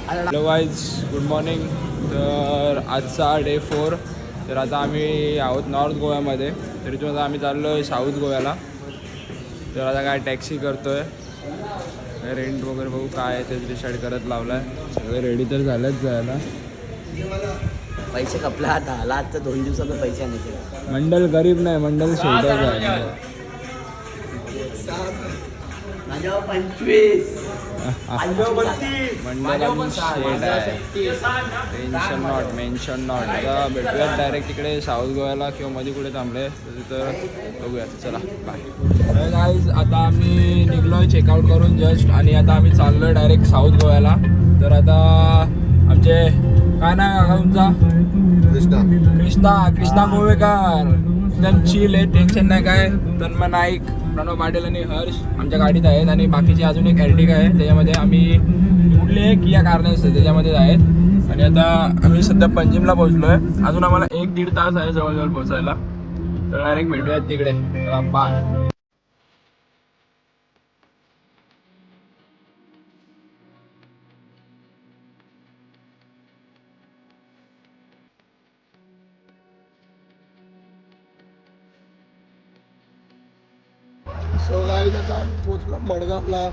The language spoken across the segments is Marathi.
Hello guys, good morning. तर आजचा डे 4. तर आता आम्ही आहोत नॉर्थ गोव्यामध्ये. तर इथून आता आम्ही चाललो आहे साऊथ गोव्याला. तर आता काय टॅक्सी करतो आहे, रेंट वगैरे बघू काय आहे ते डिसाईड करत लावला आहे. सगळे रेडी तर झालेच जायला. पैसे कपला आता आला, आजचा 2 दिवसाचा पैसे नाही. मंडल गरीब नाही, मंडल शेवटाच आहे. माझ्यावर 25 मंडल शेड आहे. Tension not, mention not. आता भेटूयात डायरेक्ट तिकडे साऊथ गोव्याला किंवा मध्ये कुठे थांबले तर बघूयात. चला बाय गाईज. आता आम्ही निघलोय चेकआउट करून जस्ट, आणि आता आम्ही चाललोय डायरेक्ट साऊथ गोव्याला. तर आता आमचे काय नाव आहे तुमचा? कृष्णा गोवेकर. एकदम चिल आहे, टेन्शन नाही काय. तन्मय नाईक, प्रणव पाटील आणि हर्ष आमच्या गाडीत आहेत, आणि बाकीची अजून एक एर्टिगा आहे त्याच्यामध्ये आम्ही कुठले किया कारणे असते त्याच्यामध्येच आहेत. आणि आता आम्ही सध्या पंजिमला पोहोचलो आहे. अजून आम्हाला 1-1.5 तास आहे जवळजवळ पोहोचायला. तर डायरेक्ट भेटूयात तिकडे. बाय. पोचला मडगावला.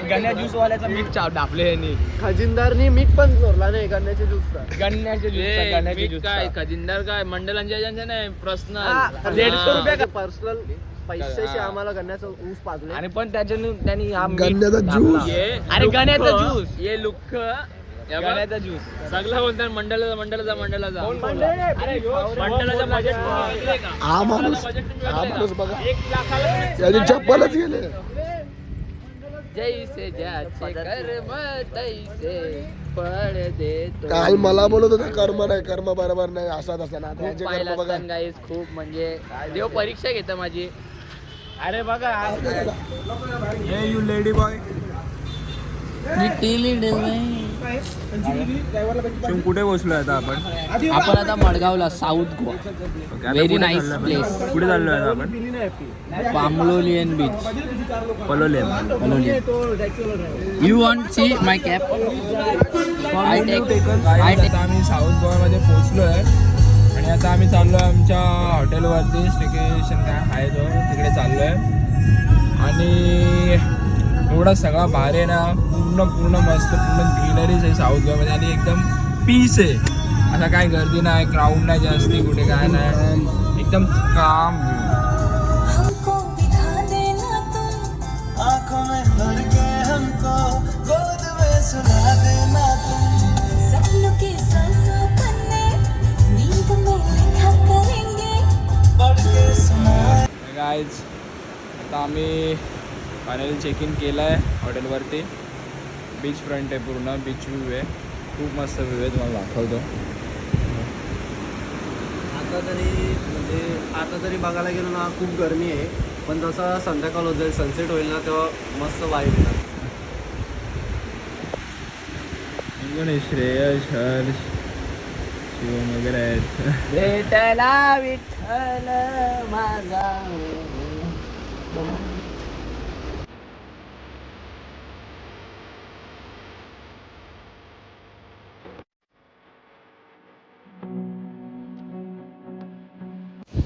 गण्या ज्यूस वाल्याचा मीठ डाबले यांनी. खजिनदारनी मीठ पण चोरला नाही गण्याच्या ज्यूसचा. गण्याचे ज्यूस काय खजिनदार काय मंडलांच्या नाही प्रश्न. 150 रुपये पर्सनल पैशाशी आम्हाला गण्याचा ऊस पाजले. आणि पण त्यांनी गण्याचा ज्यूस. अरे गण्याचा ज्यूस ये लुक गण्याचा ज्यूस सगळं बोलतात. मंडळाचा बजेट हा माणूस बघा, त्याची चप्पलच गेले. जैसे ज्याचे कर्म तैसे फळ देतो. काल मला बोलत होता कर्म नाही, कर्म बरोबर नाही, असा तसा ना. गाईस खूप म्हणजे देव परीक्षा घेतं माझी. अरे बघा हे यू लेडी बॉय. कुठे पोहोचलोय आता आपण आता मडगावला, south Goa. Very nice place. कुठे चाललोय आता आपण? Palolem beach. Palolem. You want see my cap? I take. आम्ही साऊथ गोव्यामध्ये पोहोचलो आहे, आणि आता आम्ही चाललो आहे आमच्या हॉटेलवरती. स्टेकेशन काय आहे जो तिकडे चाललो आहे. आणि एवढा सगळा भारी आहे ना, पूर्ण मस्त, पूर्ण ग्रीनरीज आहे साऊथ गोव्यामध्ये. आणि एकदम पीस आहे, असा काय गर्दी नाही, क्राऊड नाही जास्ती, कुठे काय नाही, एकदम काम. गाईज आता आम्ही फायनली चेक इन केलं आहे हॉटेलवरती. बीच फ्रंट आहे, पूर्ण बीच व्ह्यू आहे. खूप मस्त व्ह्यू आहे, तुम्हाला दाखवतो. आता तरी बघायला गेलो ना, खूप गरमी आहे. पण जसं संध्याकाळ होत जाईल, सनसेट होईल ना, तेव्हा मस्त वाईब येणार. श्रेयस, हर्ष, शिवम वगैरे आहेत. भेटला विठ्ठल माझा.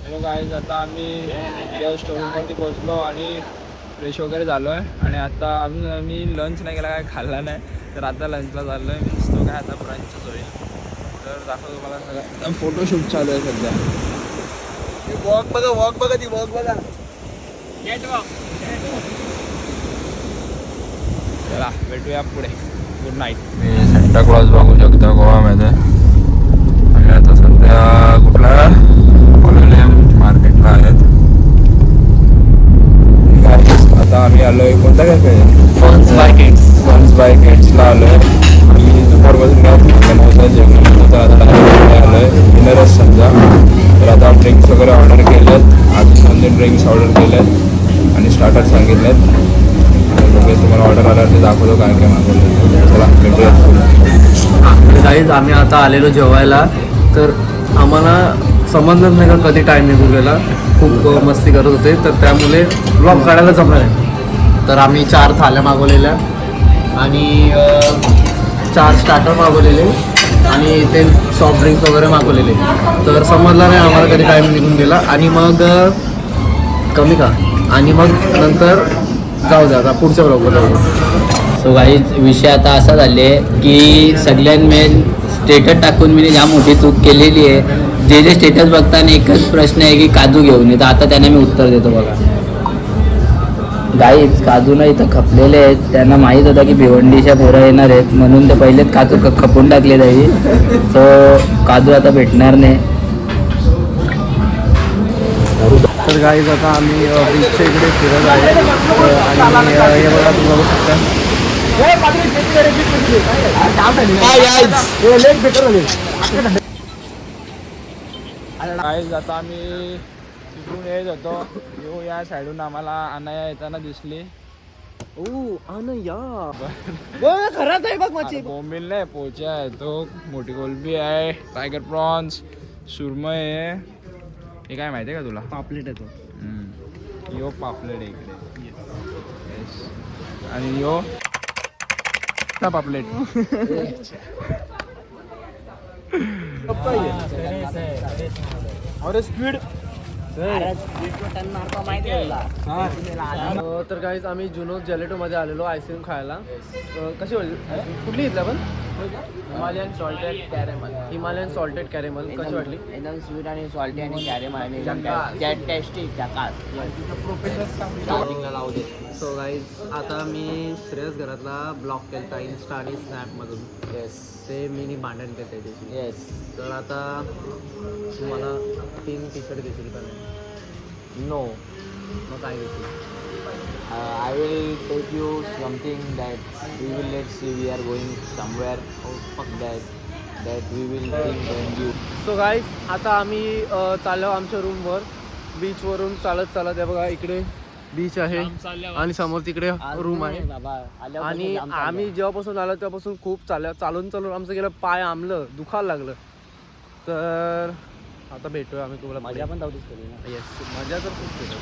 हॅलो गाईज, आता आम्ही जस्ट रूमवरती पोहोचलो आणि फ्रेश वगैरे झालो आहे. आणि आता आम्ही लंच नाही केला, काय खाल्ला नाही. तर आता लंचला चाललो आहे. मीन्स तो काय आता ब्रंचच होईल. तर दाखवतो मला सगळं. फोटोशूट चालू आहे सध्या. वॉक बघा ती वॉक बघा. चला भेटूया पुढे. Good night. मी सेंटा क्लॉज बघू शकता गोव्यामध्ये. आणि आता सध्या कुठला मार्केटला आहेत. आता आम्ही आलोय कोणता कॅफे? फन्स बाय किड्सला आलोय. आम्ही दुपारपासून बनवतो जेवण. तर आता आलोय डिनरच समजा. तर आता ड्रिंक्स वगैरे ऑर्डर केलेत. अजून 2 ड्रिंक्स ऑर्डर केलेत आणि स्टार्टर सांगितलेत. आणि बघूया तुम्हाला ऑर्डर आल्यावर ते दाखवतो काय काय मागवलं. चला भेटूया. गाईज आम्ही आता आलेलो जेवायला. तर आम्हाला समजलंच नाही का कधी टाईम निघून गेला. खूप मस्ती करत होते, तर त्यामुळे ब्लॉग काढायला जमलं नाही. तर आम्ही 4 थाल्या मागवलेल्या आणि 4 स्टार्टर मागवलेले आणि ते सॉफ्ट ड्रिंक्स वगैरे मागवलेले. तर समजलं नाही आम्हाला कधी टाईम निघून गेला आणि मग कमी का आणि मग नंतर जाऊ द्या आता पुढच्या ब्लॉगवर जाऊ. सो काही विषय आता असा झाले की सगळ्यात मेन स्टेटस टाकून मी जाम मोठी चूक केलेली आहे. जे स्टेटस बघताना एकच प्रश्न आहे की काजू घेऊन ये, तर आता त्यांना मी उत्तर देतो बघा. गाईच काजूला इथं खपलेले आहेत, त्यांना माहीत होतं की भिवंडीच्या पोरं येणार आहेत म्हणून ते पहिलेच काजू खपून टाकले जाईल. सो काजू आता भेटणार नाही. तर गाईज आता आम्ही बीचच्या इकडे फिरत आहे आणि हे बघा तुम्ही बघू शकता. गाईज आता आम्ही तिकडून येत होतो, येऊ या साईडून आम्हाला अनाया येताना दिसली. खरंच आहे बघ मच्छी. बोंबील नाही, पोचा आहे तो, मोठी कोलबी आहे, टायगर प्रॉन्स, सुरमई आहे. हे काय माहिती आहे का तुला? पापलेट येतो. यो पापलेट आहे इकडे. येस. आणि यो पापलेट. अरे स्पीड. तर काहीच आम्ही जुनो जेलेटोमध्ये आलेलो आईस्क्रीम खायला. कशी वाटली? कुठली घेतली आपण? Himalayan salted caramel. Himalayan salted caramel. कशी वाटली? एकदम स्वीट आणि सॉल्टी आणि कॅरेमल आणि टेस्टी लावू दे. सो गाईज आता मी श्रेयस घरातला ब्लॉक केला इन्स्टा आणि स्नॅपमधून. येस ते मीनी भांडण केलं त्याची. येस. तर आता तुम्हाला 3 टी-शर्ट घेशील का नाही? नो. मग काय घेशील? I will take you something that we will let's see we are going somewhere that we will think when you. So guys आता आम्ही चाललो आमच्या रूमवर. बीचवरून चालत हे बघा इकडे बीच आहे आणि समोर तिकडे रूम आहे. आणि आम्ही जेव्हापासून आलो तेव्हापासून खूप चालून आमचं गेलं पाय आंबलं, दुखायला लागलं. तर आता भेटूया आम्ही तुम्हाला. मजा पण तेवढीच केली ना. येस, मजा तर खूप केली.